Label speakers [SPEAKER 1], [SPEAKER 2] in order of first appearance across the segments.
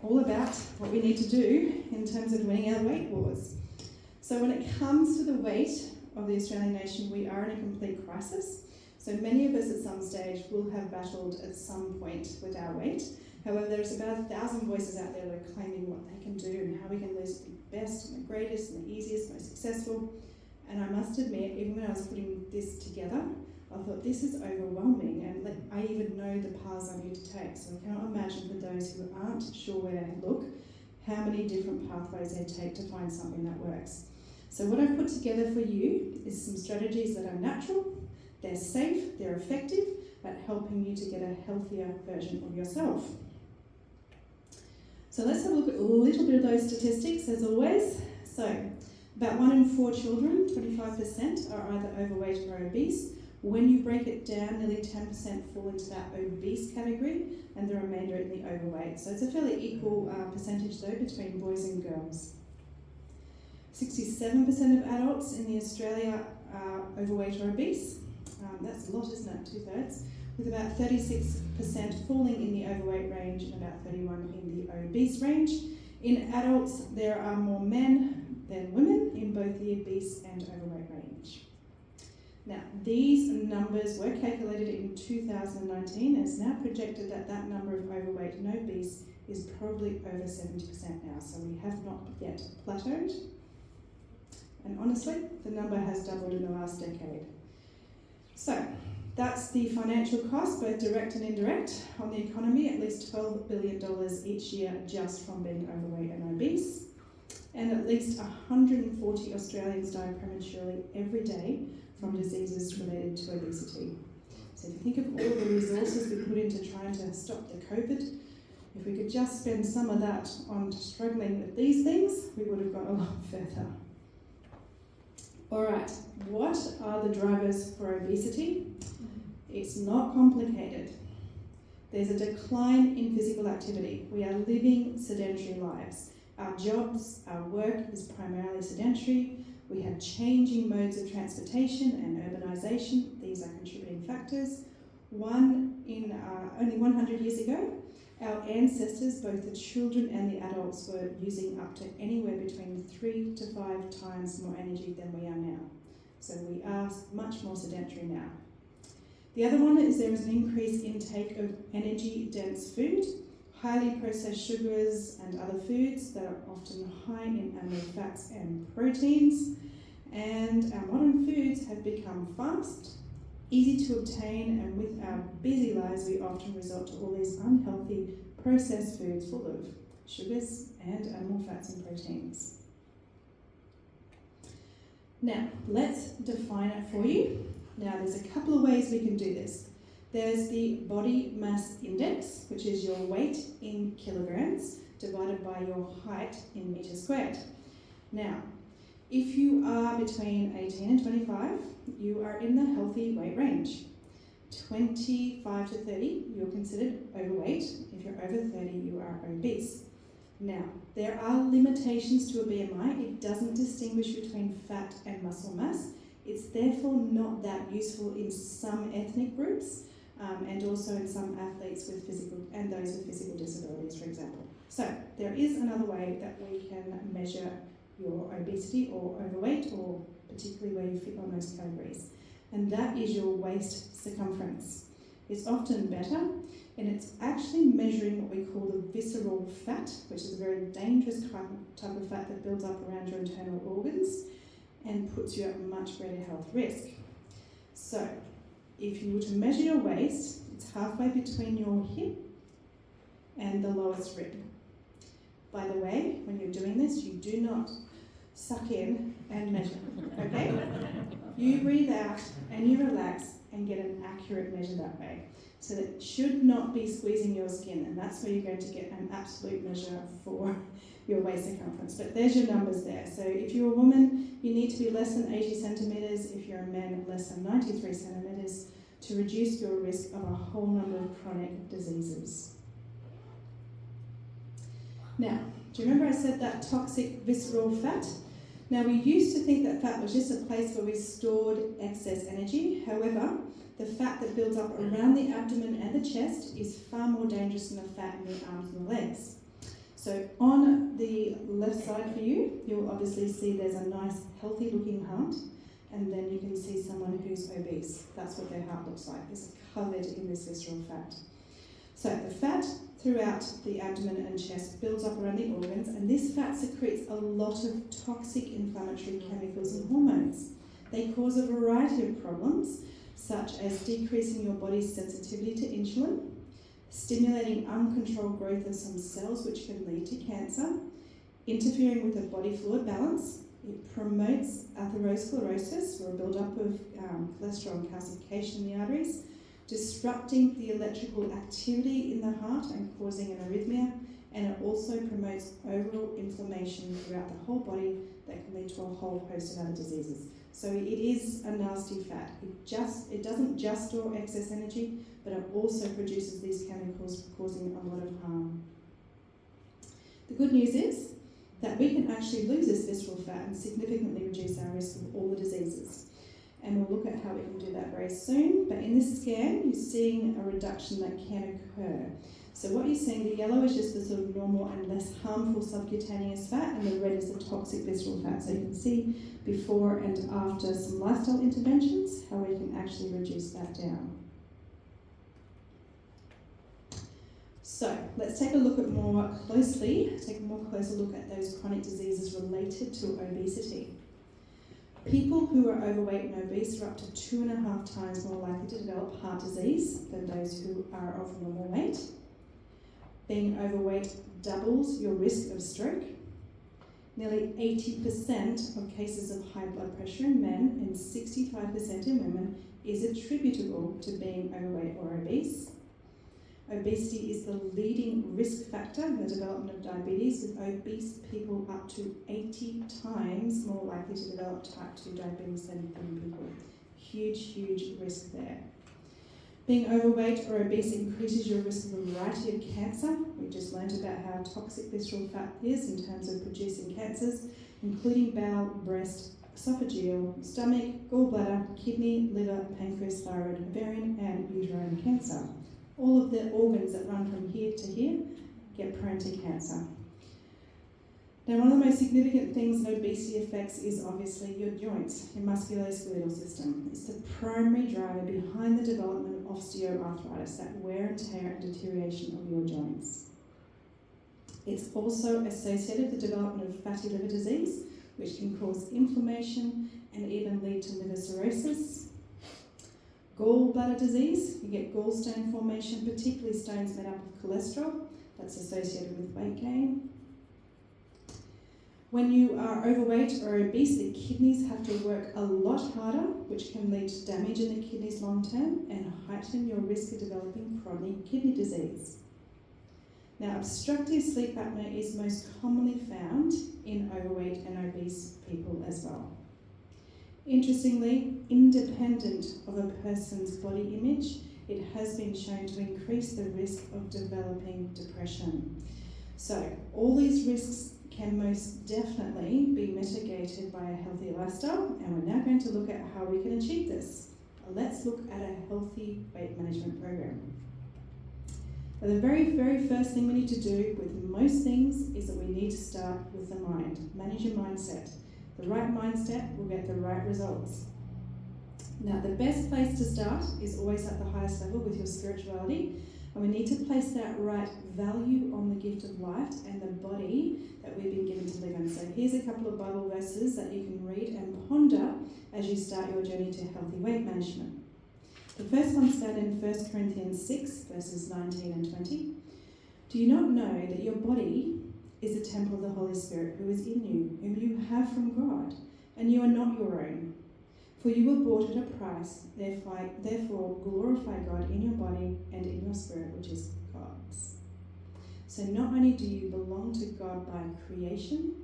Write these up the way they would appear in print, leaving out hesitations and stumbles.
[SPEAKER 1] all about what we need to do in terms of winning our weight wars. So when it comes to the weight of the Australian nation, we are in a complete crisis. So many of us at some stage will have battled at some point with our weight. However, there's about 1,000 voices out there that are claiming what they can do and how we can lose the best and the greatest and the easiest, most successful. And I must admit, even when I was putting this together, I thought this is overwhelming, and I even know the paths I need to take. So I cannot imagine for those who aren't sure where to look, how many different pathways they take to find something that works. So what I've put together for you is some strategies that are natural, they're safe, they're effective at helping you to get a healthier version of yourself. So let's have a look at a little bit of those statistics as always. So about 1 in 4 children, 25%, are either overweight or obese. When you break it down, nearly 10% fall into that obese category and the remainder in the overweight. So it's a fairly equal percentage though between boys and girls. 67% of adults in Australia are overweight or obese. That's a lot, isn't it? 2/3. With about 36% falling in the overweight range and about 31% in the obese range. In adults, there are more men than women in both the obese and overweight range. Now, these numbers were calculated in 2019 and it's now projected that that number of overweight and obese is probably over 70% now, so we have not yet plateaued. And honestly, the number has doubled in the last decade. So, that's the financial cost, both direct and indirect, on the economy, at least $12 billion each year just from being overweight and obese. And at least 140 Australians die prematurely every day from diseases related to obesity. So if you think of all the resources we put into trying to stop the COVID, if we could just spend some of that on struggling with these things, we would have got a lot further. All right, what are the drivers for obesity? It's not complicated. There's a decline in physical activity. We are living sedentary lives. Our jobs, our work is primarily sedentary. We have changing modes of transportation and urbanisation. These are contributing factors. Only 100 years ago, our ancestors, both the children and the adults, were using up to anywhere between 3 to 5 times more energy than we are now. So we are much more sedentary now. The other one is there is an increased intake of energy-dense food, highly processed sugars and other foods that are often high in animal fats and proteins. And our modern foods have become fast, easy to obtain, and with our busy lives we often resort to all these unhealthy processed foods full of sugars and animal fats and proteins. Now, let's define it for you. Now, there's a couple of ways we can do this. There's the body mass index, which is your weight in kilograms divided by your height in meters squared. Now, if you are between 18 and 25, you are in the healthy weight range. 25 to 30, you're considered overweight. If you're over 30, you are obese. Now, there are limitations to a BMI. It doesn't distinguish between fat and muscle mass. It's therefore not that useful in some ethnic groups and also in some athletes with and those with physical disabilities, for example. So there is another way that we can measure your obesity or overweight, or particularly where you fit on those categories, and that is your waist circumference. It's often better, and it's actually measuring what we call the visceral fat, which is a very dangerous type of fat that builds up around your internal organs and puts you at much greater health risk. So, if you were to measure your waist, it's halfway between your hip and the lowest rib. By the way, when you're doing this, you do not suck in and measure, okay? You breathe out and you relax and get an accurate measure that way. So that should not be squeezing your skin, and that's where you're going to get an absolute measure for your waist circumference. But there's your numbers there. So if you're a woman, you need to be less than 80 centimetres. If you're a man, less than 93 centimetres to reduce your risk of a whole number of chronic diseases. Now, do you remember I said that toxic visceral fat? Now, we used to think that fat was just a place where we stored excess energy. However, the fat that builds up around the abdomen and the chest is far more dangerous than the fat in the arms and the legs. So on the left side for you, you'll obviously see there's a nice healthy looking heart, and then you can see someone who's obese. That's what their heart looks like. It's covered in this visceral fat. So the fat throughout the abdomen and chest builds up around the organs, and this fat secretes a lot of toxic inflammatory chemicals and hormones. They cause a variety of problems, such as decreasing your body's sensitivity to insulin, stimulating uncontrolled growth of some cells which can lead to cancer, interfering with the body fluid balance. It promotes atherosclerosis, or a build-up of cholesterol and calcification in the arteries, disrupting the electrical activity in the heart and causing an arrhythmia, and it also promotes overall inflammation throughout the whole body that can lead to a whole host of other diseases. So it is a nasty fat. It doesn't just store excess energy, but it also produces these chemicals causing a lot of harm. The good news is that we can actually lose this visceral fat and significantly reduce our risk of all the diseases. And we'll look at how we can do that very soon. But in this scan, you're seeing a reduction that can occur. So what you're seeing, the yellow is just the sort of normal and less harmful subcutaneous fat, and the red is the toxic visceral fat. So you can see before and after some lifestyle interventions how we can actually reduce that down. So let's take a look at more closer look at those chronic diseases related to obesity. People who are overweight and obese are up to 2.5 times more likely to develop heart disease than those who are of normal weight. Being overweight doubles your risk of stroke. Nearly 80% of cases of high blood pressure in men and 65% in women is attributable to being overweight or obese. Obesity is the leading risk factor in the development of diabetes, with obese people up to 80 times more likely to develop type 2 diabetes than thin people. Huge risk there. Being overweight or obese increases your risk of a variety of cancer. We just learned about how toxic visceral fat is in terms of producing cancers, including bowel, breast, esophageal, stomach, gallbladder, kidney, liver, pancreas, thyroid, ovarian, and uterine cancer. All of the organs that run from here to here get prone to cancer. Now, one of the most significant things that obesity affects is obviously your joints, your musculoskeletal system. It's the primary driver behind the development of osteoarthritis, that wear and tear and deterioration of your joints. It's also associated with the development of fatty liver disease, which can cause inflammation and even lead to liver cirrhosis. Gallbladder disease, you get gallstone formation, particularly stones made up of cholesterol. That's associated with weight gain. When you are overweight or obese, the kidneys have to work a lot harder, which can lead to damage in the kidneys long term and heighten your risk of developing chronic kidney disease. Now, obstructive sleep apnea is most commonly found in overweight and obese people as well. Interestingly, independent of a person's body image, it has been shown to increase the risk of developing depression. So, all these risks can most definitely be mitigated by a healthy lifestyle, and we're now going to look at how we can achieve this. Let's look at a healthy weight management program. Now, the very first thing we need to do with most things is that we need to start with the mind. Manage your mindset. The right mindset will get the right results. Now, the best place to start is always at the highest level with your spirituality, and we need to place that right value on the gift of life and the body that we've been given to live in. So here's a couple of Bible verses that you can read and ponder as you start your journey to healthy weight management. The first one's found in 1 Corinthians 6, verses 19 and 20. Do you not know that your body is a temple of the Holy Spirit who is in you, whom you have from God, and you are not your own? For you were bought at a price, therefore glorify God in your body and in your spirit, which is God's. So not only do you belong to God by creation,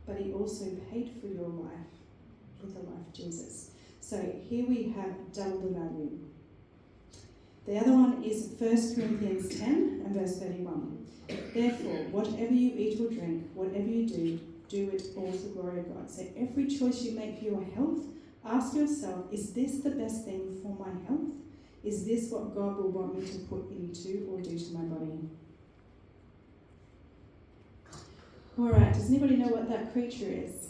[SPEAKER 1] but he also paid for your life with the life of Jesus. So here we have double the value. The other one is 1 Corinthians 10 and verse 31. Therefore, whatever you eat or drink, whatever you do it all to the glory of God. So every choice you make for your health, ask yourself, is this the best thing for my health? Is this what God will want me to put into or do to my body? Alright, does anybody know what that creature is?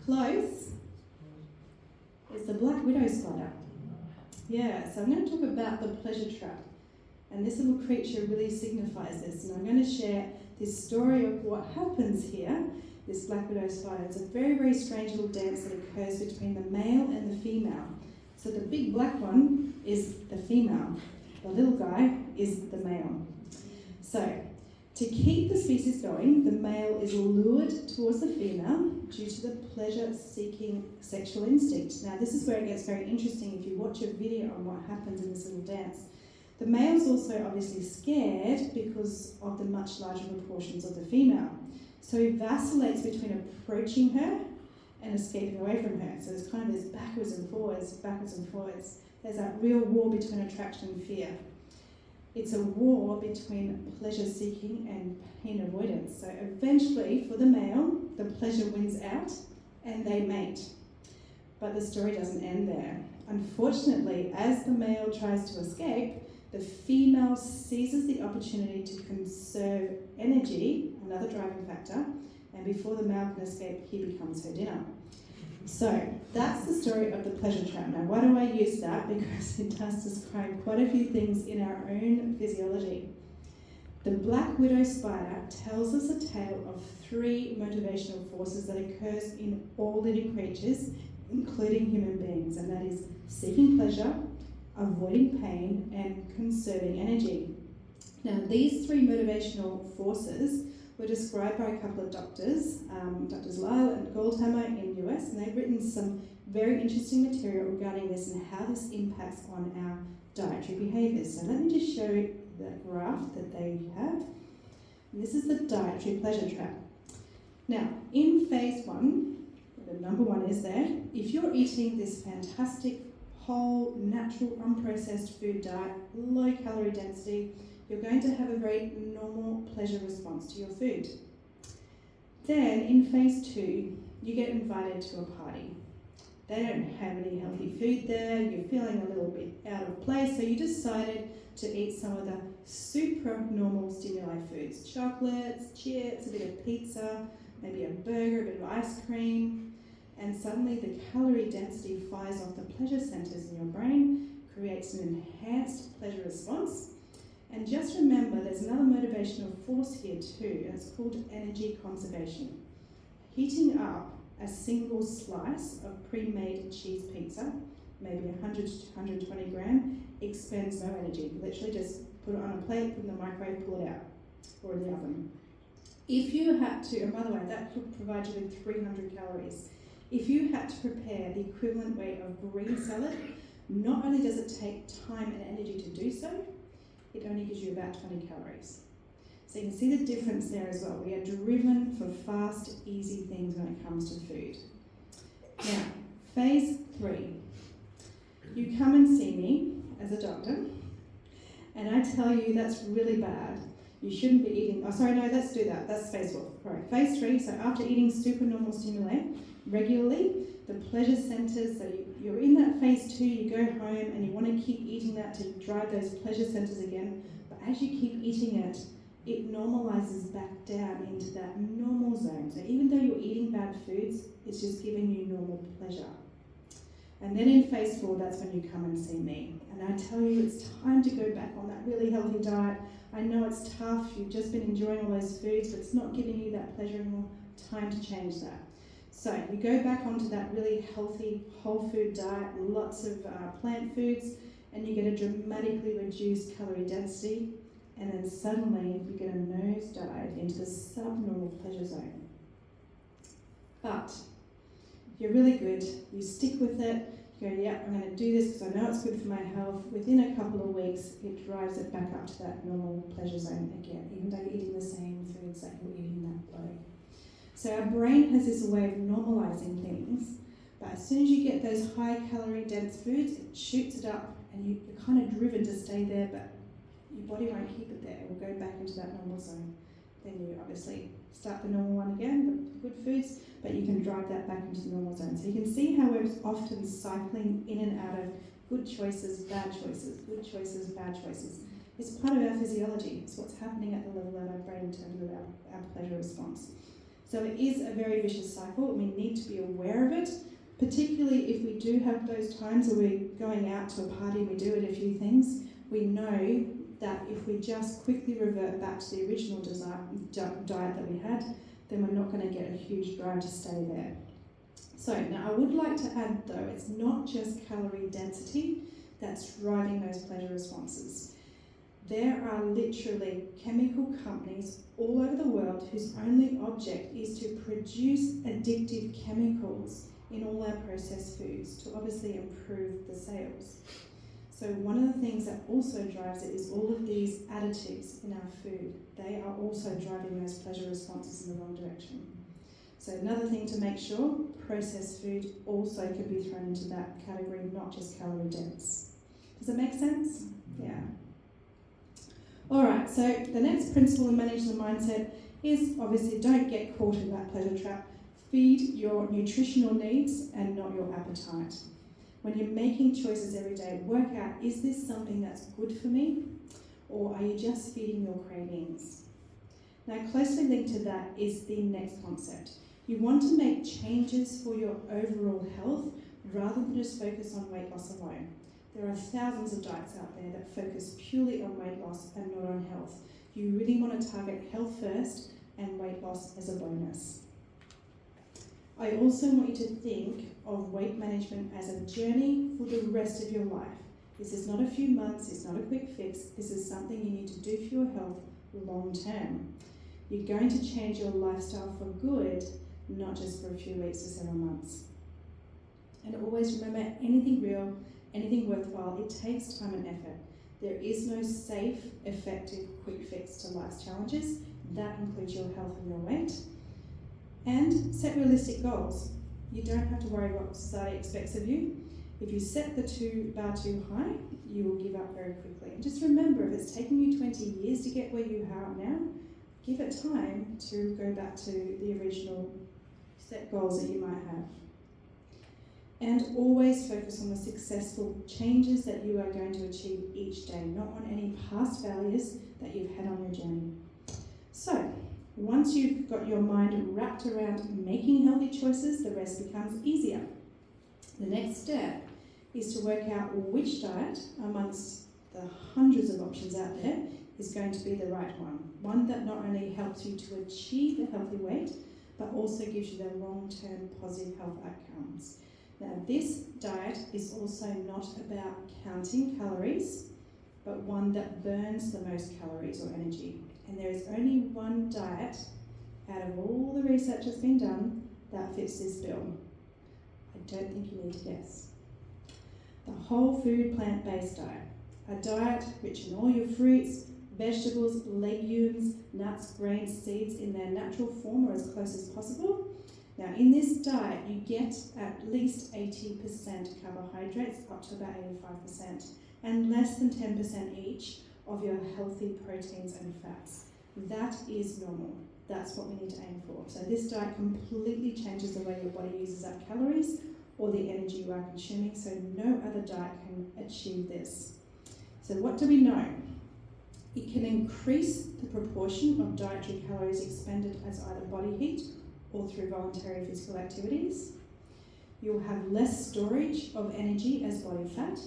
[SPEAKER 1] Close. It's the black widow spider. Yeah, so I'm going to talk about the pleasure trap. And this little creature really signifies this. And I'm going to share this story of what happens here, this black widow spider. It's a very, very strange little dance that occurs between the male and the female. So the big black one is the female. The little guy is the male. So, to keep the species going, the male is lured towards the female due to the pleasure-seeking sexual instinct. Now, this is where it gets very interesting if you watch a video on what happens in this little dance. The male's also obviously scared because of the much larger proportions of the female. So he vacillates between approaching her and escaping away from her. So there's kind of this backwards and forwards, backwards and forwards. There's that real war between attraction and fear. It's a war between pleasure-seeking and pain avoidance. So eventually, for the male, the pleasure wins out and they mate. But the story doesn't end there. Unfortunately, as the male tries to escape, the female seizes the opportunity to conserve energy, another driving factor, and before the male can escape, he becomes her dinner. So that's the story of the pleasure trap. Now, why do I use that? Because it does describe quite a few things in our own physiology. The black widow spider tells us a tale of 3 motivational forces that occurs in all living creatures, including human beings, and that is seeking pleasure, avoiding pain, and conserving energy. Now, these 3 motivational forces were described by a couple of doctors, Drs. Lyle and Goldhammer in the US, and they've written some very interesting material regarding this and how this impacts on our dietary behaviours. So let me just show you the graph that they have. And this is the dietary pleasure trap. Now, in phase 1, the number 1 is there, if you're eating this fantastic, whole, natural, unprocessed food diet, low calorie density, you're going to have a very normal pleasure response to your food. Then in phase 2, you get invited to a party. They don't have any healthy food there, you're feeling a little bit out of place, so you decided to eat some of the super normal stimuli foods. Chocolates, chips, a bit of pizza, maybe a burger, a bit of ice cream, and suddenly the calorie density fires off the pleasure centers in your brain, creates an enhanced pleasure response. And just remember, there's another motivational force here too, and it's called energy conservation. Heating up a single slice of pre-made cheese pizza, maybe 100 to 120 gram, expends no energy. Literally just put it on a plate, put it in the microwave, pull it out, or in the oven. If you had to, and by the way, that could provide you with 300 calories. If you had to prepare the equivalent weight of green salad, not only does it take time and energy to do so, it only gives you about 20 calories. So you can see the difference there as well. We are driven for fast, easy things when it comes to food. Now, phase 3. You come and see me as a doctor, and I tell you that's really bad. You shouldn't be eating, let's do that. That's phase 4. Right, phase 3, so after eating supernormal stimuli regularly, the pleasure centers, so you're in that phase 2, you go home and you want to keep eating that to drive those pleasure centers again, but as you keep eating it, it normalizes back down into that normal zone. So even though you're eating bad foods, it's just giving you normal pleasure. And then in phase 4, that's when you come and see me. And I tell you, it's time to go back on that really healthy diet. I know it's tough, you've just been enjoying all those foods, but it's not giving you that pleasure anymore. Time to change that. So you go back onto that really healthy whole food diet, lots of plant foods, and you get a dramatically reduced calorie density, and then suddenly you get a nosedive into the subnormal pleasure zone. But if you're really good, you stick with it, you go, yeah, I'm going to do this because I know it's good for my health. Within a couple of weeks, it drives it back up to that normal pleasure zone again, even though you're eating the same foods that you're eating that way. So our brain has this way of normalizing things, but as soon as you get those high calorie dense foods, it shoots it up and you're kind of driven to stay there, but your body won't keep it there. It will go back into that normal zone. Then you obviously start the normal one again, the good foods, but you can drive that back into the normal zone. So you can see how we're often cycling in and out of good choices, bad choices, good choices, bad choices. It's part of our physiology. It's what's happening at the level of our brain in terms of our pleasure response. So it is a very vicious cycle. We need to be aware of it, particularly if we do have those times where we're going out to a party and we do it a few things. We know that if we just quickly revert back to the original diet that we had, then we're not going to get a huge drive to stay there. So now I would like to add though, it's not just calorie density that's driving those pleasure responses. There are literally chemical companies all over the world whose only object is to produce addictive chemicals in all our processed foods to obviously improve the sales. So one of the things that also drives it is all of these additives in our food. They are also driving those pleasure responses in the wrong direction. So another thing to make sure, processed food also could be thrown into that category, not just calorie dense. Does that make sense? Yeah. Alright, so the next principle in managing the mindset is obviously don't get caught in that pleasure trap. Feed your nutritional needs and not your appetite. When you're making choices every day, work out, is this something that's good for me? Or are you just feeding your cravings? Now, closely linked to that is the next concept. You want to make changes for your overall health rather than just focus on weight loss alone. There are thousands of diets out there that focus purely on weight loss and not on health. You really want to target health first and weight loss as a bonus. I also want you to think of weight management as a journey for the rest of your life. This is not a few months, it's not a quick fix, this is something you need to do for your health long term. You're going to change your lifestyle for good, not just for a few weeks or several months. And always remember, anything real, anything worthwhile, it takes time and effort. There is no safe, effective, quick fix to life's challenges. That includes your health and your weight. And set realistic goals. You don't have to worry what society expects of you. If you set the bar too high, you will give up very quickly. And just remember, if it's taking you 20 years to get where you are now, give it time to go back to the original set goals that you might have. And always focus on the successful changes that you are going to achieve each day, not on any past failures that you've had on your journey. So, once you've got your mind wrapped around making healthy choices, the rest becomes easier. The next step is to work out which diet amongst the hundreds of options out there is going to be the right one that not only helps you to achieve a healthy weight, but also gives you the long-term positive health outcomes. Now, this diet is also not about counting calories, but one that burns the most calories or energy. And there is only one diet out of all the research that's been done that fits this bill. I don't think you need to guess. The whole food plant-based diet. A diet rich in all your fruits, vegetables, legumes, nuts, grains, seeds in their natural form or as close as possible. Now, in this diet, you get at least 80% carbohydrates, up to about 85%, and less than 10% each of your healthy proteins and fats. That is normal. That's what we need to aim for. So this diet completely changes the way your body uses up calories or the energy you are consuming, so no other diet can achieve this. So what do we know? It can increase the proportion of dietary calories expended as either body heat or through voluntary physical activities. You'll have less storage of energy as body fat.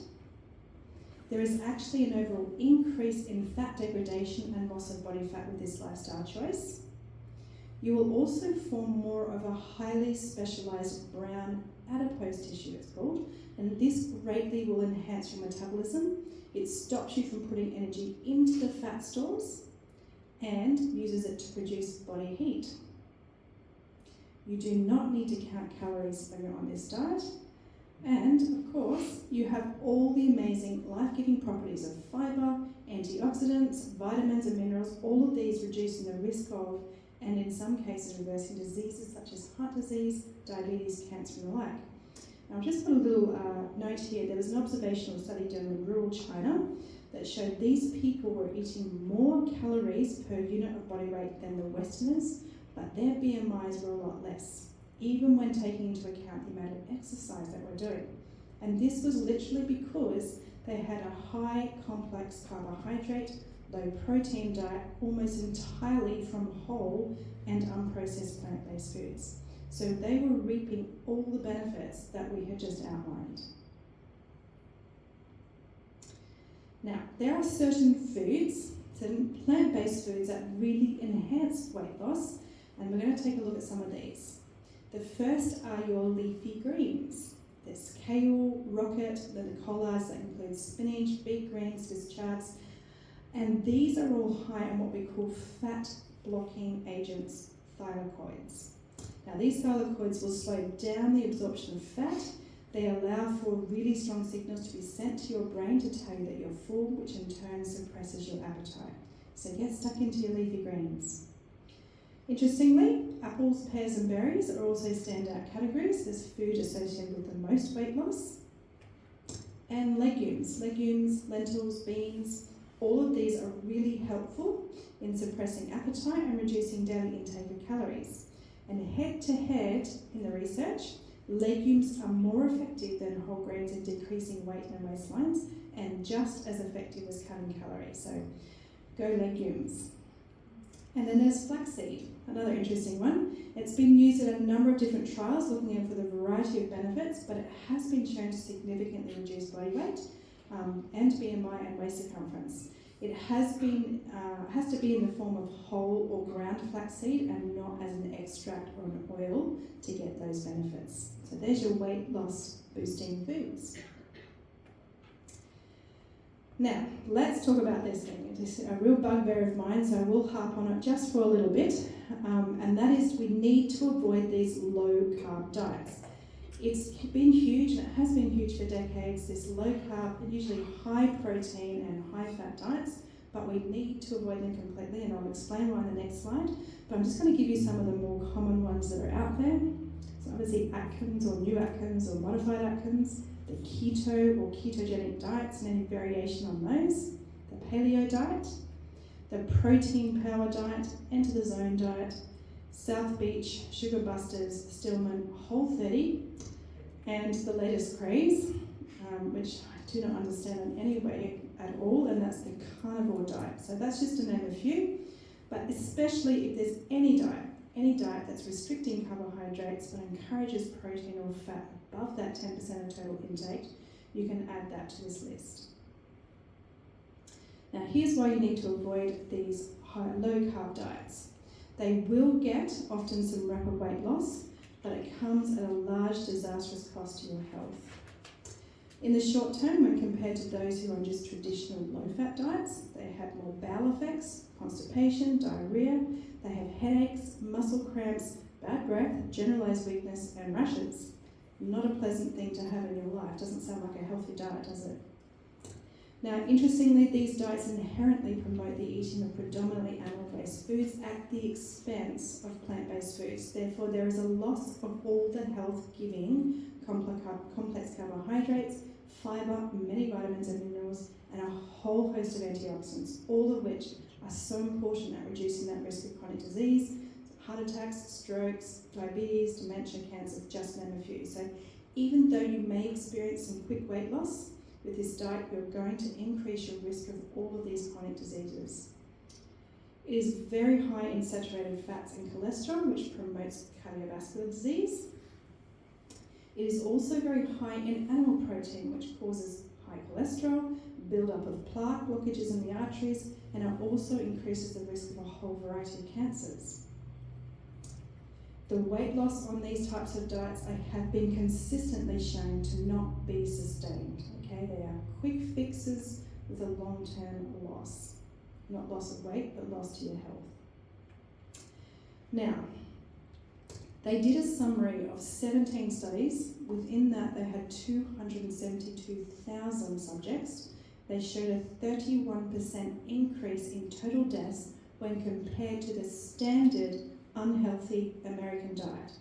[SPEAKER 1] There is actually an overall increase in fat degradation and loss of body fat with this lifestyle choice. You will also form more of a highly specialized brown adipose tissue, it's called, and this greatly will enhance your metabolism. It stops you from putting energy into the fat stores and uses it to produce body heat. You do not need to count calories when you're on this diet. And of course, you have all the amazing life-giving properties of fiber, antioxidants, vitamins and minerals, all of these reducing the risk of, and in some cases reversing diseases such as heart disease, diabetes, cancer and the like. Now I'll just put a little note here. There was an observational study done in rural China that showed these people were eating more calories per unit of body weight than the Westerners, but their BMIs were a lot less, even when taking into account the amount of exercise that we're doing. And this was literally because They had a high complex carbohydrate, low protein diet, almost entirely from whole and unprocessed plant-based foods. So they were reaping all the benefits that we had just outlined. Now, there are certain foods, certain plant-based foods that really enhance weight loss, and we're going to take a look at some of these. The first are your leafy greens. There's kale, rocket, the collards that include spinach, beet greens, Swiss chards, and these are all high in what we call fat-blocking agents, thylakoids. Now, these thylakoids will slow down the absorption of fat. They allow for really strong signals to be sent to your brain to tell you that you're full, which in turn suppresses your appetite. So get stuck into your leafy greens. Interestingly, apples, pears and berries are also standout categories as food associated with the most weight loss. And legumes, lentils, beans, all of these are really helpful in suppressing appetite and reducing daily intake of calories. And head-to-head in the research, legumes are more effective than whole grains in decreasing weight and waistlines, and just as effective as cutting calories. So go legumes. And then there's flaxseed, another interesting one. It's been used in a number of different trials looking at for the variety of benefits, but it has been shown to significantly reduce body weight and BMI and waist circumference. It has to be in the form of whole or ground flaxseed and not as an extract or an oil to get those benefits. So there's your weight loss boosting foods. Now, let's talk about this thing. It's a real bugbear of mine, so I will harp on it just for a little bit, and that is we need to avoid these low-carb diets. It's been huge, and it has been huge for decades, this low-carb, usually high-protein and high-fat diets, but we need to avoid them completely, and I'll explain why in the next slide. But I'm just going to give you some of the more common ones that are out there. So obviously Atkins or New Atkins or Modified Atkins, the keto or ketogenic diets and any variation on those, the paleo diet, the protein power diet, enter the zone diet, South Beach, Sugar Busters, Stillman, Whole30, and the latest craze, which I do not understand in any way at all, and that's the carnivore diet. So that's just to name a few, but especially if there's any diet that's restricting carbohydrates but encourages protein or fat above that 10% of total intake, you can add that to this list. Now here's why you need to avoid these low-carb diets. They will get often some rapid weight loss, but it comes at a large disastrous cost to your health. In the short term, when compared to those who are on just traditional low-fat diets, they have more bowel effects, constipation, diarrhea, they have headaches, muscle cramps, bad breath, generalized weakness, and rashes. Not a pleasant thing to have in your life. Doesn't sound like a healthy diet, does it? Now, interestingly, these diets inherently promote the eating of predominantly animal-based foods at the expense of plant-based foods. Therefore, there is a loss of all the health-giving complex carbohydrates, fibre, many vitamins and minerals, and a whole host of antioxidants, all of which are so important at reducing that risk of chronic disease, heart attacks, strokes, diabetes, dementia, cancer, just to name a few. So even though you may experience some quick weight loss, with this diet you're going to increase your risk of all of these chronic diseases. It is very high in saturated fats and cholesterol, which promotes cardiovascular disease. It is also very high in animal protein, which causes high cholesterol, build-up of plaque, blockages in the arteries, and it also increases the risk of a whole variety of cancers. The weight loss on these types of diets have been consistently shown to not be sustained. Okay, they are quick fixes with a long-term loss. Not loss of weight, but loss to your health. Now, they did a summary of 17 studies. Within that, they had 272,000 subjects. They showed a 31% increase in total deaths when compared to the standard unhealthy American diet,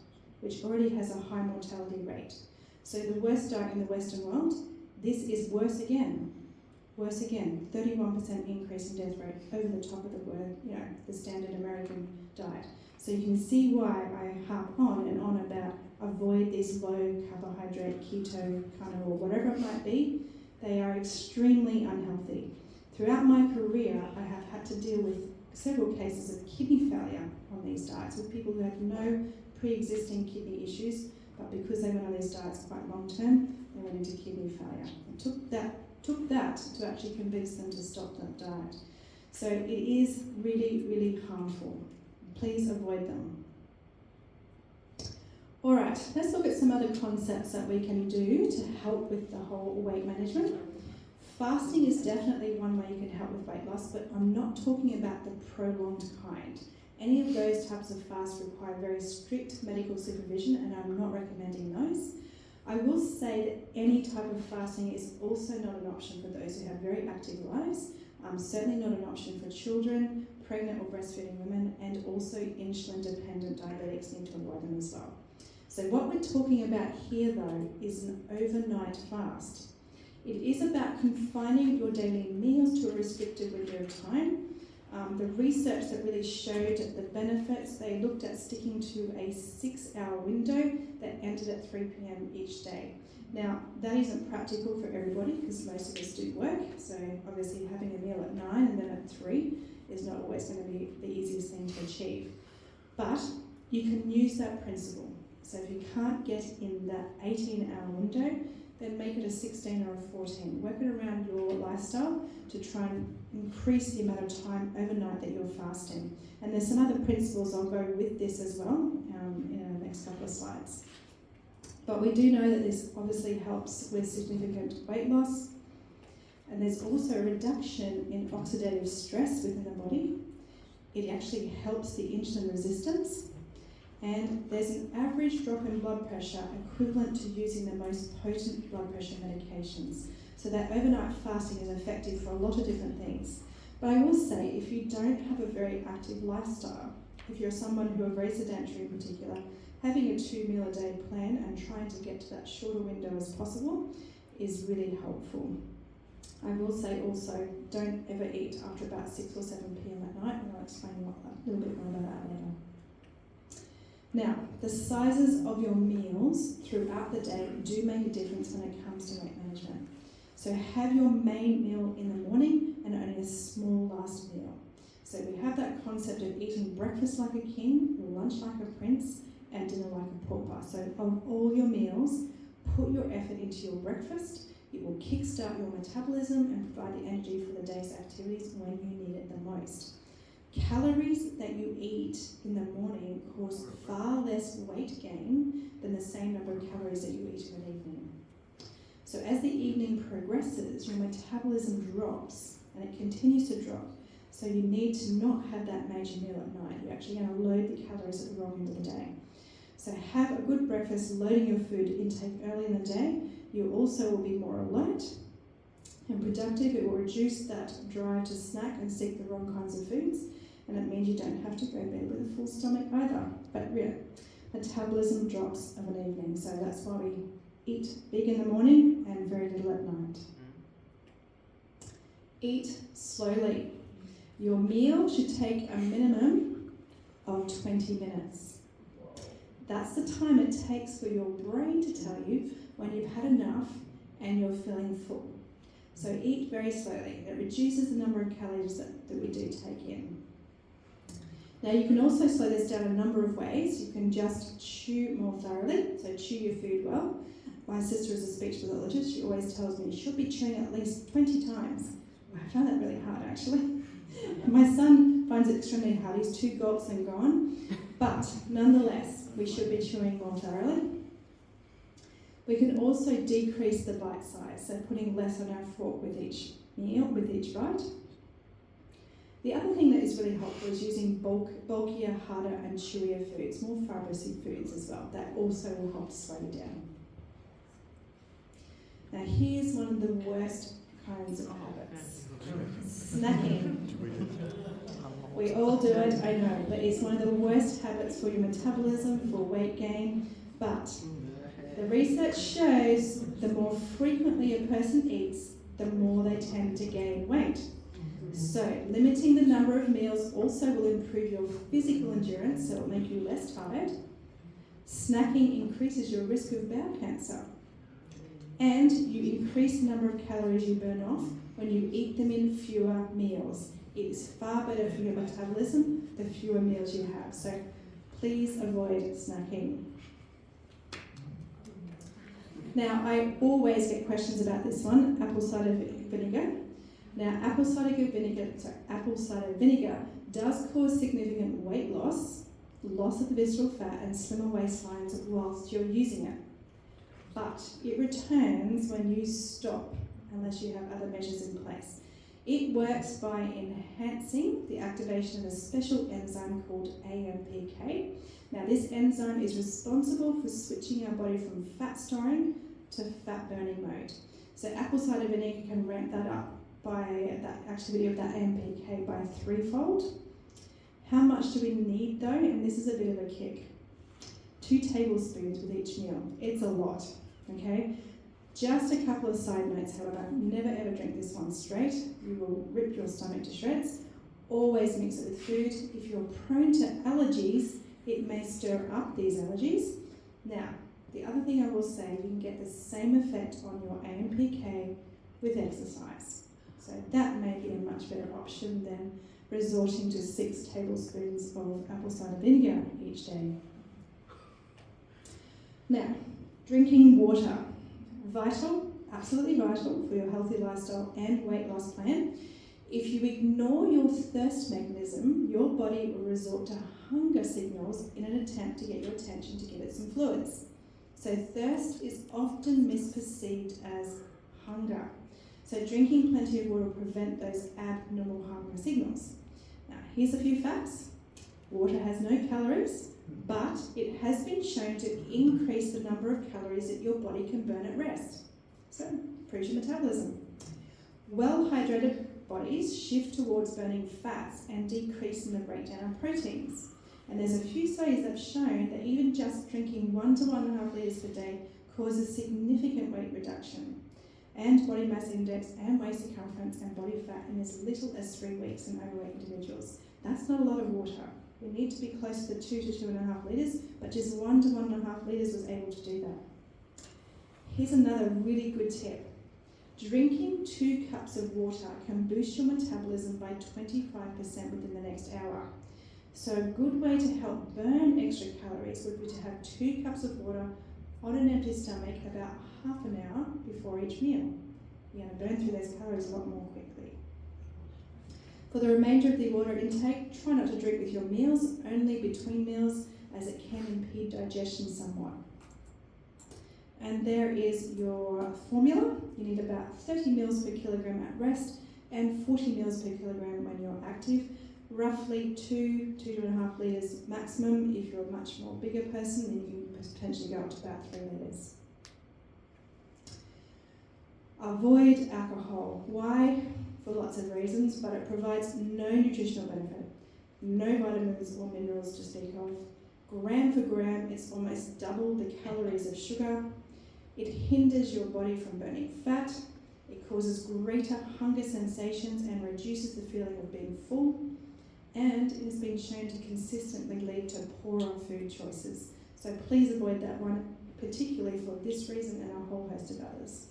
[SPEAKER 1] which already has a high mortality rate. So the worst diet in the Western world, this is worse again. Worse again, 31% increase in death rate over the top of the standard American diet. So you can see why I harp on and on about avoid these low carbohydrate, keto, carnivore, whatever it might be. They are extremely unhealthy. Throughout my career, I have had to deal with several cases of kidney failure on these diets with people who had no pre-existing kidney issues, but because they went on these diets quite long term, they went into kidney failure. It took that to actually convince them to stop that diet. So it is really, really harmful. Please avoid them. All right, let's look at some other concepts that we can do to help with the whole weight management. Fasting is definitely one way you can help with weight loss, but I'm not talking about the prolonged kind. Any of those types of fasts require very strict medical supervision, and I'm not recommending those. I will say that any type of fasting is also not an option for those who have very active lives. Certainly not an option for children, pregnant or breastfeeding women, and also insulin-dependent diabetics need to avoid them as well. So what we're talking about here, though, is an overnight fast. It is about confining your daily meals to a restricted window of time. The research that really showed the benefits, they looked at sticking to a 6-hour window that ended at 3 p.m. each day. Now, that isn't practical for everybody because most of us do work, so obviously having a meal at 9 and then at 3 is not always going to be the easiest thing to achieve. But you can use that principle. So if you can't get in that 18-hour window, then make it a 16 or a 14. Work it around your lifestyle to try and increase the amount of time overnight that you're fasting. And there's some other principles I'll go with this as well in our next couple of slides. But we do know that this obviously helps with significant weight loss. And there's also a reduction in oxidative stress within the body. It actually helps the insulin resistance. And there's an average drop in blood pressure equivalent to using the most potent blood pressure medications. So that overnight fasting is effective for a lot of different things. But I will say, if you don't have a very active lifestyle, if you're someone who are very sedentary in particular, having a 2-meal-a-day plan and trying to get to that shorter window as possible is really helpful. I will say also, don't ever eat after about 6 or 7 p.m. at night, and I'll explain a little bit more about that later. Now, the sizes of your meals throughout the day do make a difference when it comes to weight management. So have your main meal in the morning and only a small last meal. So we have that concept of eating breakfast like a king, lunch like a prince, and dinner like a pauper. So of all your meals, put your effort into your breakfast. It will kickstart your metabolism and provide the energy for the day's activities when you need it the most. Calories that you eat in the morning cause far less weight gain than the same number of calories that you eat in the evening. So as the evening progresses, your metabolism drops and it continues to drop. So you need to not have that major meal at night. You're actually going to load the calories at the wrong end of the day. So have a good breakfast, loading your food intake early in the day. You also will be more alert and productive. It will reduce that drive to snack and seek the wrong kinds of foods. And it means you don't have to go to bed with a full stomach either. But yeah, metabolism drops of an evening. So that's why we eat big in the morning and very little at night. Eat slowly. Your meal should take a minimum of 20 minutes. That's the time it takes for your brain to tell you when you've had enough and you're feeling full. So eat very slowly. It reduces the number of calories that we do take in. Now you can also slow this down a number of ways. You can just chew more thoroughly, so chew your food well. My sister is a speech pathologist. She always tells me you should be chewing at least 20 times. I found that really hard actually. My son finds it extremely hard. He's 2 gulps and gone. But nonetheless, we should be chewing more thoroughly. We can also decrease the bite size, so putting less on our fork with each meal, with each bite. The other thing that is really helpful is using bulkier, harder and chewier foods, more fibrous foods as well. That also will help to slow you down. Now here's one of the worst kinds of habits. Snacking. We all do it, I know, but it's one of the worst habits for your metabolism, for weight gain. But the research shows the more frequently a person eats, the more they tend to gain weight. So limiting the number of meals also will improve your physical endurance, so it will make you less tired. Snacking increases your risk of bowel cancer. And you increase the number of calories you burn off when you eat them in fewer meals. It is far better for your metabolism the fewer meals you have. So please avoid snacking. Now, I always get questions about this one, apple cider vinegar. Now, apple cider vinegar does cause significant weight loss of the visceral fat and slimmer waistlines whilst you're using it. But it returns when you stop, unless you have other measures in place. It works by enhancing the activation of a special enzyme called AMPK. Now, this enzyme is responsible for switching our body from fat storing to fat burning mode. So apple cider vinegar can ramp that up by that activity of that AMPK by 3-fold. How much do we need though? And this is a bit of a kick. 2 tablespoons with each meal. It's a lot, okay? Just a couple of side notes, however. Never ever drink this one straight. You will rip your stomach to shreds. Always mix it with food. If you're prone to allergies, it may stir up these allergies. Now, the other thing I will say, you can get the same effect on your AMPK with exercise. So that may be a much better option than resorting to 6 tablespoons of apple cider vinegar each day. Now, drinking water. Vital, absolutely vital for your healthy lifestyle and weight loss plan. If you ignore your thirst mechanism, your body will resort to hunger signals in an attempt to get your attention to give it some fluids. So thirst is often misperceived as hunger. So drinking plenty of water will prevent those abnormal hunger signals. Now, here's a few facts. Water has no calories, but it has been shown to increase the number of calories that your body can burn at rest. So, improves your metabolism. Well-hydrated bodies shift towards burning fats and decreasing the breakdown of proteins. And there's a few studies that have shown that even just drinking 1 to 1.5 litres per day causes significant weight reduction and body mass index and waist circumference and body fat in as little as 3 weeks in overweight individuals. That's not a lot of water. We need to be close to 2 to 2.5 litres, but just 1 to 1.5 litres was able to do that. Here's another really good tip. Drinking 2 cups of water can boost your metabolism by 25% within the next hour. So a good way to help burn extra calories would be to have 2 cups of water on an empty stomach about half an hour before each meal. You're going to burn through those calories a lot more quickly. For the remainder of the water intake, try not to drink with your meals, only between meals, as it can impede digestion somewhat. And there is your formula. You need about 30 mils per kilogram at rest and 40 mils per kilogram when you're active. Roughly 2 to 2.5 litres maximum. If you're a much more bigger person, then you can potentially go up to about 3 litres. Avoid alcohol. Why? For lots of reasons, but it provides no nutritional benefit, no vitamins or minerals to speak of. Gram for gram, it's almost double the calories of sugar. It hinders your body from burning fat. It causes greater hunger sensations and reduces the feeling of being full. And it has been shown to consistently lead to poorer food choices. So please avoid that one, particularly for this reason and a whole host of others.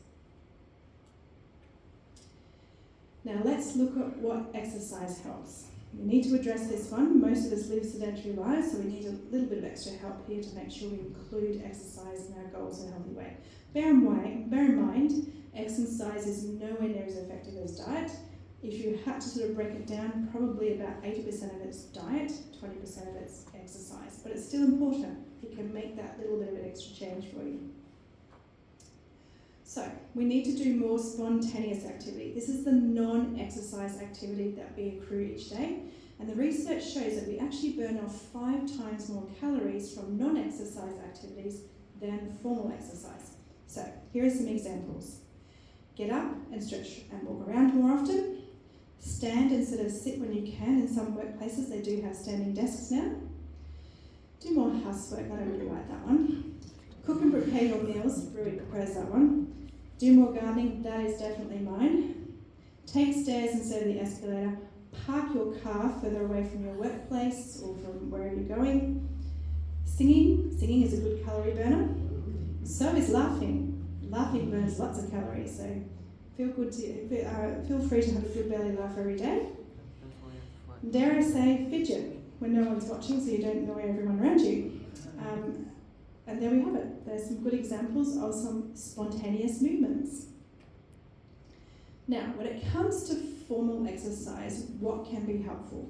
[SPEAKER 1] Now let's look at what exercise helps. We need to address this one. Most of us live sedentary lives, so we need a little bit of extra help here to make sure we include exercise in our goals in a healthy way. Bear in mind, exercise is nowhere near as effective as diet. If you had to sort of break it down, probably about 80% of it's diet, 20% of it's exercise. But it's still important. It can make that little bit of an extra change for you. So, we need to do more spontaneous activity. This is the non-exercise activity that we accrue each day. And the research shows that we actually burn off 5 times more calories from non-exercise activities than formal exercise. So, here are some examples. Get up and stretch and walk around more often. Stand instead of sit when you can. In some workplaces, they do have standing desks now. Do more housework. I don't really like that one. Cook and prepare your meals. Really propose that one. Do more gardening. That is definitely mine. Take stairs instead of the escalator. Park your car further away from your workplace or from wherever you're going. Singing is a good calorie burner. So is laughing. Laughing burns lots of calories, so feel free to have a good belly laugh every day. Dare I say, fidget when no one's watching, so you don't annoy everyone around you. And there we have it. There's some good examples of some spontaneous movements. Now, when it comes to formal exercise, what can be helpful?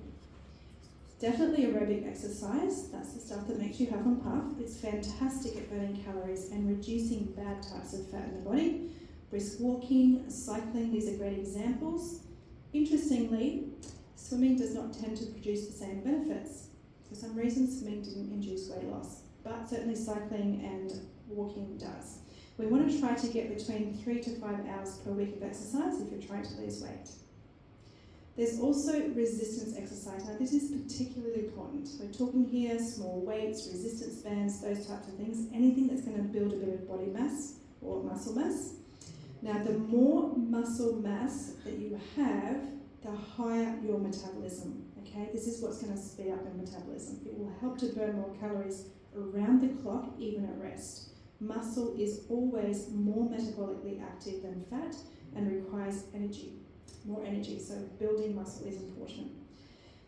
[SPEAKER 1] Definitely aerobic exercise. That's the stuff that makes you huff and puff. It's fantastic at burning calories and reducing bad types of fat in the body. Brisk walking, cycling, these are great examples. Interestingly, swimming does not tend to produce the same benefits. For some reason, swimming didn't induce weight loss, but certainly cycling and walking does. We want to try to get between 3 to 5 hours per week of exercise if you're trying to lose weight. There's also resistance exercise. Now this is particularly important. We're talking here small weights, resistance bands, those types of things, anything that's going to build a bit of body mass or muscle mass. Now the more muscle mass that you have, the higher your metabolism. Okay, this is what's going to speed up your metabolism. It will help to burn more calories around the clock, even at rest. Muscle is always more metabolically active than fat and requires more energy, so building muscle is important.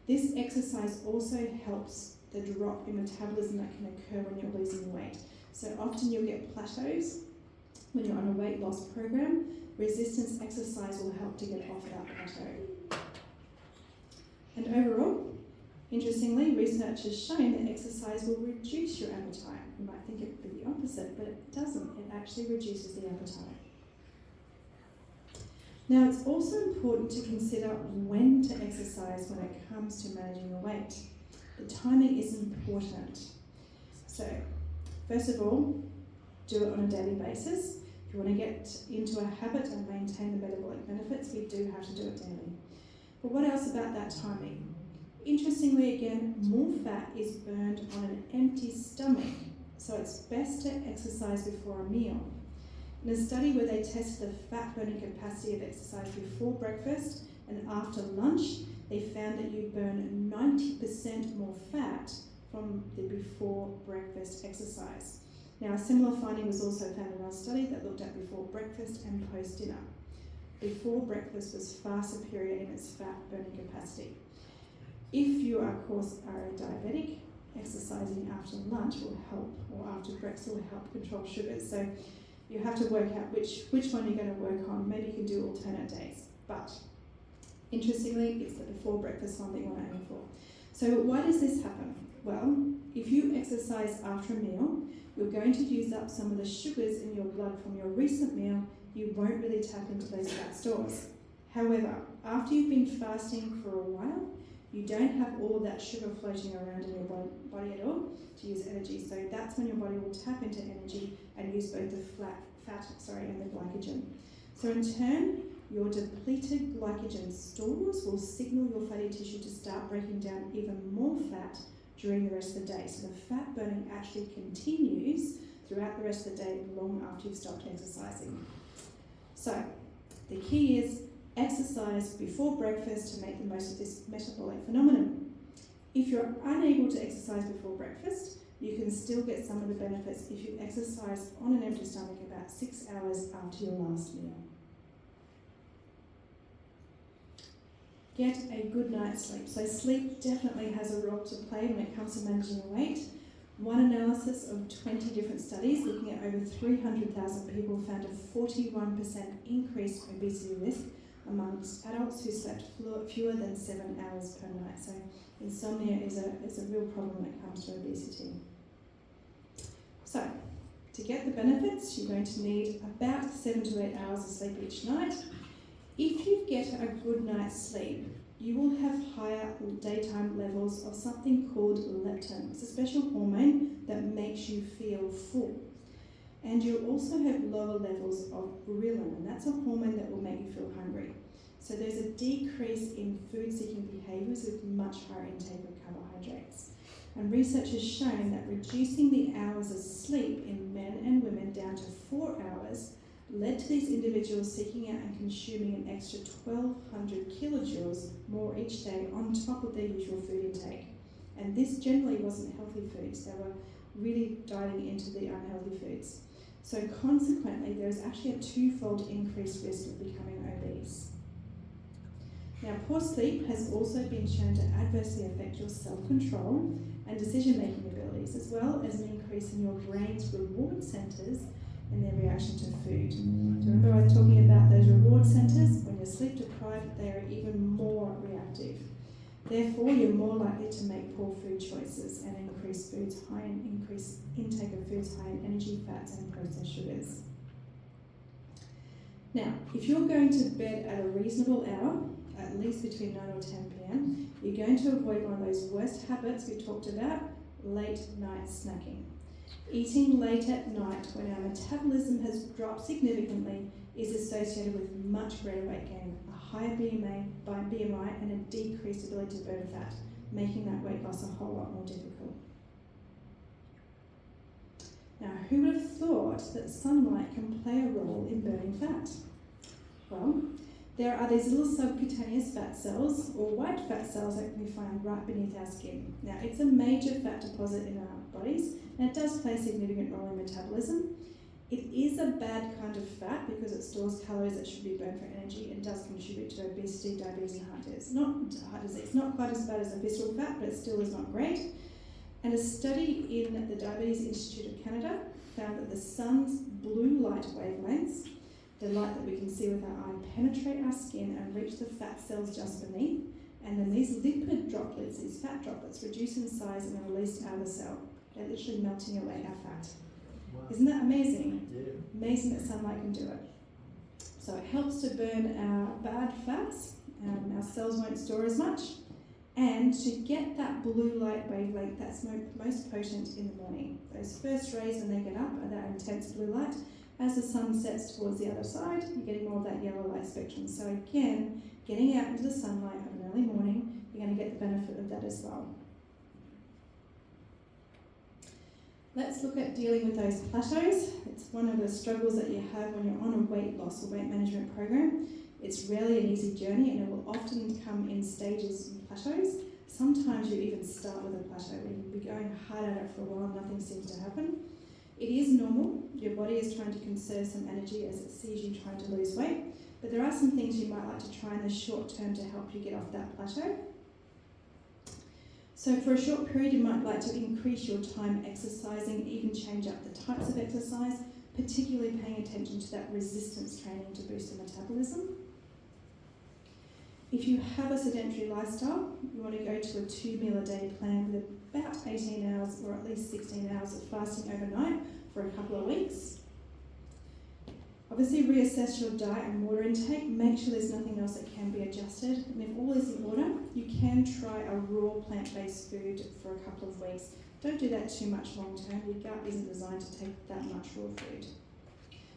[SPEAKER 1] This exercise also helps the drop in metabolism that can occur when you're losing weight. So often you'll get plateaus when you're on a weight loss program. Resistance exercise will help to get off that plateau. And overall, interestingly, research has shown that exercise will reduce your appetite. You might think it would be the opposite, but it doesn't. It actually reduces the appetite. Now, it's also important to consider when to exercise when it comes to managing your weight. The timing is important. So, first of all, do it on a daily basis. If you want to get into a habit and maintain the metabolic benefits, we do have to do it daily. But what else about that timing? Interestingly, again, more fat is burned on an empty stomach, so it's best to exercise before a meal. In a study where they tested the fat burning capacity of exercise before breakfast and after lunch, they found that you burn 90% more fat from the before breakfast exercise. Now, a similar finding was also found in our study that looked at before breakfast and post dinner. Before breakfast was far superior in its fat burning capacity. If you, of course, are a diabetic, exercising after lunch will help, or after breakfast will help control sugars. So you have to work out which one you're going to work on. Maybe you can do alternate days. But interestingly, it's the before breakfast one that you want to aim for. So why does this happen? Well, if you exercise after a meal, you're going to use up some of the sugars in your blood from your recent meal. You won't really tap into those fat stores. However, after you've been fasting for a while, you don't have all of that sugar floating around in your body at all to use energy. So that's when your body will tap into energy and use both the fat and the glycogen. So in turn, your depleted glycogen stores will signal your fatty tissue to start breaking down even more fat during the rest of the day. So the fat burning actually continues throughout the rest of the day, long after you've stopped exercising. So the key is exercise before breakfast to make the most of this metabolic phenomenon. If you're unable to exercise before breakfast, you can still get some of the benefits if you exercise on an empty stomach about 6 hours after your last meal. Get a good night's sleep. So sleep definitely has a role to play when it comes to managing your weight. One analysis of 20 different studies looking at over 300,000 people found a 41% increased obesity risk amongst adults who slept fewer than 7 hours per night. So insomnia is a real problem when it comes to obesity. So to get the benefits, you're going to need about 7 to 8 hours of sleep each night. If you get a good night's sleep, you will have higher daytime levels of something called leptin. It's a special hormone that makes you feel full. And you'll also have lower levels of ghrelin, and that's a hormone that will make you feel hungry. So there's a decrease in food-seeking behaviours with much higher intake of carbohydrates. And research has shown that reducing the hours of sleep in men and women down to 4 hours led to these individuals seeking out and consuming an extra 1,200 kilojoules more each day on top of their usual food intake. And this generally wasn't healthy foods. They were really diving into the unhealthy foods. So consequently, there is actually a twofold increased risk of becoming obese. Now, poor sleep has also been shown to adversely affect your self-control and decision-making abilities, as well as an increase in your brain's reward centres and their reaction to food. Do you remember I was talking about those reward centres? When you're sleep deprived, they are even more reactive. Therefore, you're more likely to make poor food choices and increase intake of foods high in energy, fats, and processed sugars. Now, if you're going to bed at a reasonable hour, at least between 9 or 10 p.m, you're going to avoid one of those worst habits we talked about, late night snacking. Eating late at night when our metabolism has dropped significantly is associated with much greater weight gain, a higher BMI and a decreased ability to burn fat, making that weight loss a whole lot more difficult. Now, who would have thought that sunlight can play a role in burning fat? Well, there are these little subcutaneous fat cells, or white fat cells, that we find right beneath our skin. Now, it's a major fat deposit in our bodies, and it does play a significant role in metabolism. It is a bad kind of fat because it stores calories that should be burned for energy and does contribute to obesity, diabetes, and heart disease. Not quite as bad as a visceral fat, but it still is not great. And a study in the Diabetes Institute of Canada found that the sun's blue light wavelengths, the light that we can see with our eye, penetrate our skin and reach the fat cells just beneath, and then these lipid droplets, these fat droplets, reduce in size and are released out of the cell. They're literally melting away our fat. Wow. Isn't that amazing? Yeah. Amazing that sunlight can do it. So it helps to burn our bad fats, our cells won't store as much, and to get that blue light wavelength that's most potent in the morning. Those first rays when they get up are that intense blue light. As the sun sets towards the other side, you're getting more of that yellow light spectrum. So again, getting out into the sunlight of an early morning, you're going to get the benefit of that as well. Let's look at dealing with those plateaus. It's one of the struggles that you have when you're on a weight loss or weight management program. It's rarely an easy journey, and it will often come in stages and plateaus. Sometimes you even start with a plateau where you'll be going hard at it for a while, nothing seems to happen. It is normal. Your body is trying to conserve some energy as it sees you trying to lose weight, but there are some things you might like to try in the short term to help you get off that plateau. So for a short period, you might like to increase your time exercising, even change up the types of exercise, particularly paying attention to that resistance training to boost the metabolism. If you have a sedentary lifestyle, you want to go to a 2-meal-a-day plan with about 18 hours or at least 16 hours of fasting overnight for a couple of weeks. Obviously, reassess your diet and water intake. Make sure there's nothing else that can be adjusted. And if all is in order, you can try a raw plant-based food for a couple of weeks. Don't do that too much long-term. Your gut isn't designed to take that much raw food.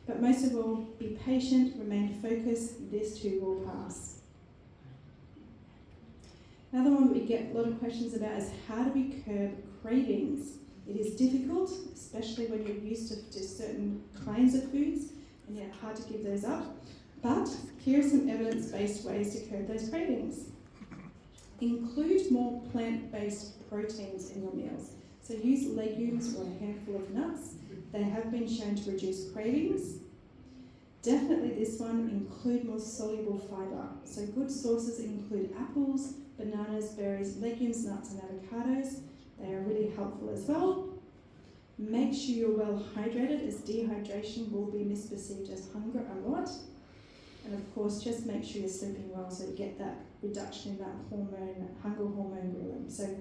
[SPEAKER 1] But most of all, be patient, remain focused. This too will pass. Another one that we get a lot of questions about is how do we curb cravings? It is difficult, especially when you're used to certain kinds of foods, and yet hard to give those up. But here are some evidence-based ways to curb those cravings. Include more plant-based proteins in your meals. So use legumes or a handful of nuts. They have been shown to reduce cravings. Definitely this one, include more soluble fibre. So good sources include apples, bananas, berries, legumes, nuts and avocados. They are really helpful as well. Make sure you're well hydrated, as dehydration will be misperceived as hunger a lot. And of course, just make sure you're sleeping well so you get that reduction in that hormone, hunger hormone ghrelin. So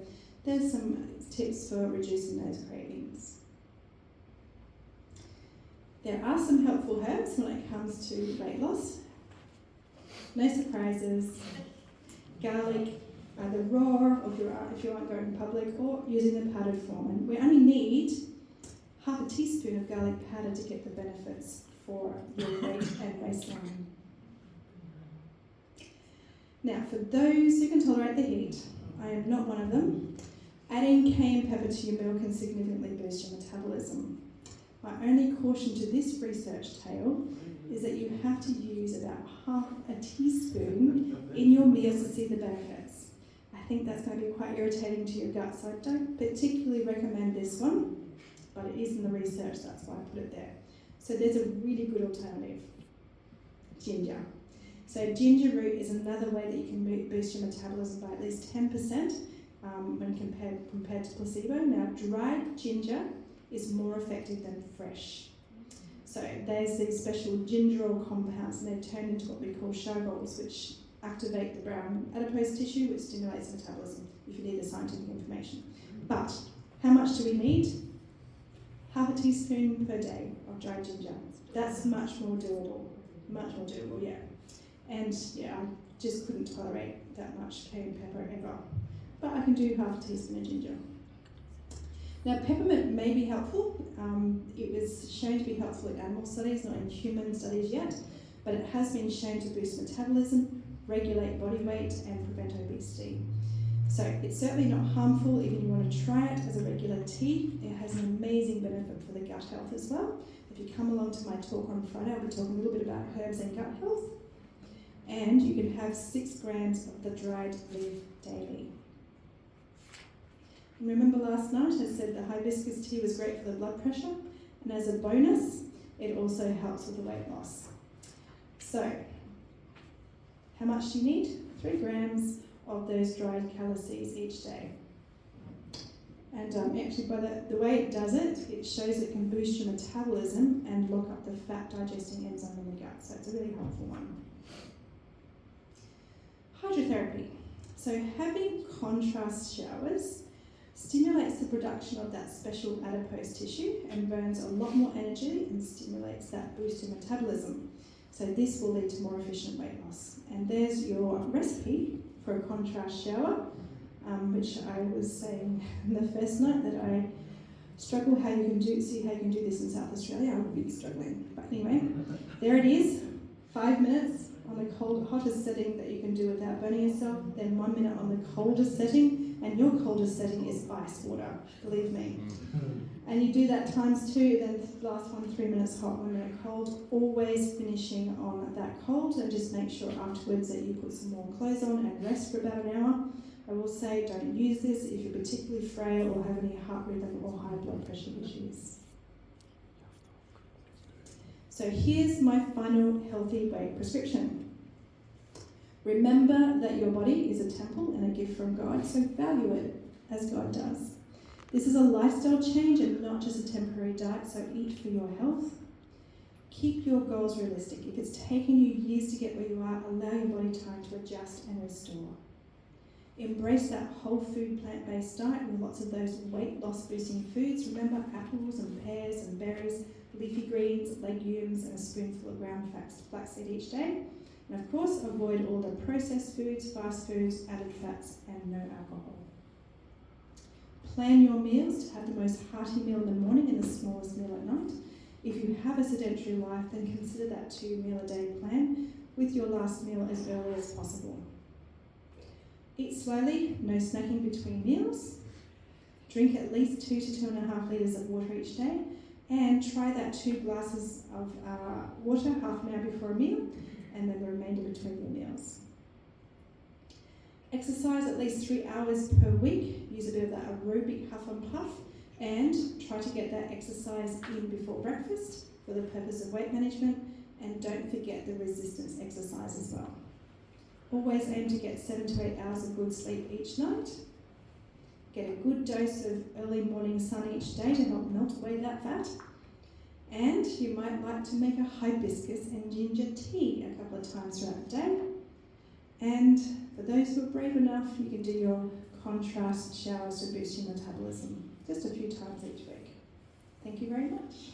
[SPEAKER 1] there's some tips for reducing those cravings. There are some helpful herbs when it comes to weight loss. No surprises. Garlic, either raw or if you aren't going in public, or using the powdered form. And we only need half a teaspoon of garlic powder to get the benefits for your weight and waistline. Now, for those who can tolerate the heat, I am not one of them, adding cayenne pepper to your meal can significantly boost your metabolism. My only caution to this research tale is that you have to use about half a teaspoon in your meals to see the benefits. I think that's going to be quite irritating to your gut, so I don't particularly recommend this one, but it is in the research, that's why I put it there. So there's a really good alternative, ginger. So ginger root is another way that you can boost your metabolism by at least 10% when compared to placebo. Now, dried ginger is more effective than fresh. So there's these special gingerol compounds, and they're turned into what we call sugars, which activate the brown adipose tissue, which stimulates metabolism, if you need the scientific information. But how much do we need? Half a teaspoon per day of dried ginger. That's much more doable, yeah. And yeah, I just couldn't tolerate that much cayenne pepper ever. But I can do half a teaspoon of ginger. Now, peppermint may be helpful. It was shown to be helpful in animal studies, not in human studies yet, but it has been shown to boost metabolism, regulate body weight, and prevent obesity. So it's certainly not harmful if you want to try it as a regular tea. It has an amazing benefit for the gut health as well. If you come along to my talk on Friday, I'll be talking a little bit about herbs and gut health. And you can have 6 grams of the dried leaf daily. And remember last night I said the hibiscus tea was great for the blood pressure, and as a bonus, it also helps with the weight loss. So, how much do you need? 3 grams of those dried calla seeds each day. And actually, by the way it does it, it shows it can boost your metabolism and lock up the fat digesting enzyme in the gut. So it's a really helpful one. Hydrotherapy. So having contrast showers stimulates the production of that special adipose tissue and burns a lot more energy and stimulates that boost in metabolism. So this will lead to more efficient weight loss. And there's your recipe for a contrast shower, which I was saying the first night that I struggle how you can do this in South Australia. I would be struggling. But anyway, there it is. 5 minutes on the hottest setting that you can do without burning yourself, then 1 minute on the coldest setting, and your coldest setting is ice water, believe me. And you do that times 2, then the last one 3 minutes hot, 1 minute cold, always finishing on that cold, and just make sure afterwards that you put some more clothes on and rest for about an hour. I will say don't use this if you're particularly frail or have any heart rhythm or high blood pressure issues. So here's my final healthy weight prescription. Remember that your body is a temple and a gift from God, so value it as God does. This is a lifestyle change and not just a temporary diet, so eat for your health. Keep your goals realistic. If it's taken you years to get where you are, allow your body time to adjust and restore. Embrace that whole food plant-based diet with lots of those weight loss boosting foods. Remember apples and pears and berries, leafy greens, legumes, and a spoonful of ground flaxseed each day. And of course, avoid all the processed foods, fast foods, added fats, and no alcohol. Plan your meals to have the most hearty meal in the morning and the smallest meal at night. If you have a sedentary life, then consider that 2 meal a day plan with your last meal as early as possible. Eat slowly, no snacking between meals. Drink at least 2 to 2.5 litres of water each day, and try that 2 glasses of water half an hour before a meal, and then the remainder between your meals. Exercise at least 3 hours per week. Use a bit of that aerobic huff and puff, and try to get that exercise in before breakfast for the purpose of weight management, and don't forget the resistance exercise as well. Always aim to get 7 to 8 hours of good sleep each night. Get a good dose of early morning sun each day to help melt away that fat. And you might like to make a hibiscus and ginger tea a couple of times throughout the day. And for those who are brave enough, you can do your contrast showers to boost your metabolism just a few times each week. Thank you very much.